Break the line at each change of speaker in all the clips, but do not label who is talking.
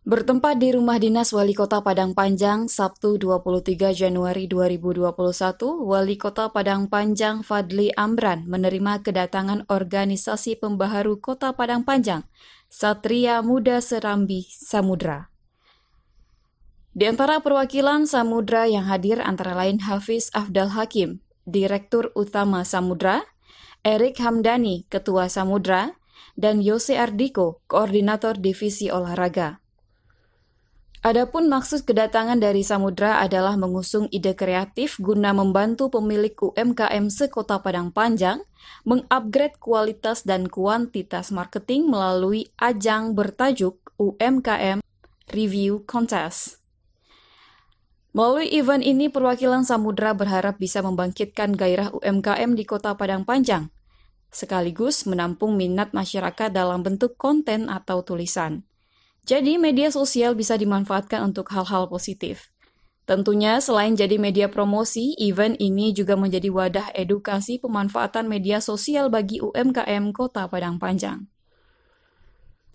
Bertempat di rumah dinas Wali Kota Padang Panjang, Sabtu 23 Januari 2021, Wali Kota Padang Panjang Fadly Amran menerima kedatangan organisasi pembaharu Kota Padang Panjang, Satria Muda Serambi Samudra. Di antara perwakilan Samudra yang hadir antara lain Hafiz Afdal Hakim, Direktur Utama Samudra, Erik Hamdani, Ketua Samudra, dan Yose Ardiko, Koordinator Divisi Olahraga. Adapun maksud kedatangan dari Samudra adalah mengusung ide kreatif guna membantu pemilik UMKM sekota Padang Panjang mengupgrade kualitas dan kuantitas marketing melalui ajang bertajuk UMKM Review Contest. Melalui event ini, perwakilan Samudra berharap bisa membangkitkan gairah UMKM di kota Padang Panjang, sekaligus menampung minat masyarakat dalam bentuk konten atau tulisan. Jadi, media sosial bisa dimanfaatkan untuk hal-hal positif. Tentunya, selain jadi media promosi, event ini juga menjadi wadah edukasi pemanfaatan media sosial bagi UMKM Kota Padang Panjang.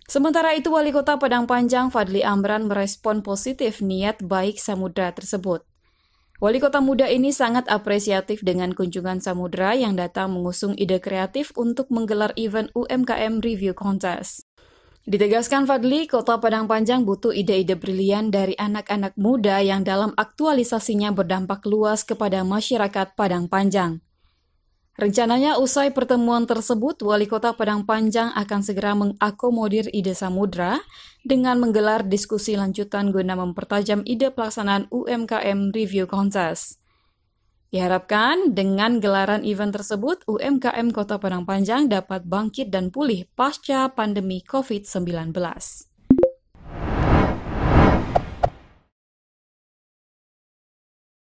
Sementara itu, Wali Kota Padang Panjang Fadly Amran merespon positif niat baik Samudra tersebut. Wali Kota muda ini sangat apresiatif dengan kunjungan Samudra yang datang mengusung ide kreatif untuk menggelar event UMKM Review Contest. Ditegaskan Fadly, Kota Padang Panjang butuh ide-ide brilian dari anak-anak muda yang dalam aktualisasinya berdampak luas kepada masyarakat Padang Panjang. Rencananya usai pertemuan tersebut, Wali Kota Padang Panjang akan segera mengakomodir ide Samudra dengan menggelar diskusi lanjutan guna mempertajam ide pelaksanaan UMKM Review Contest. Diharapkan dengan gelaran event tersebut, UMKM Kota Padang Panjang dapat bangkit dan pulih pasca pandemi COVID-19.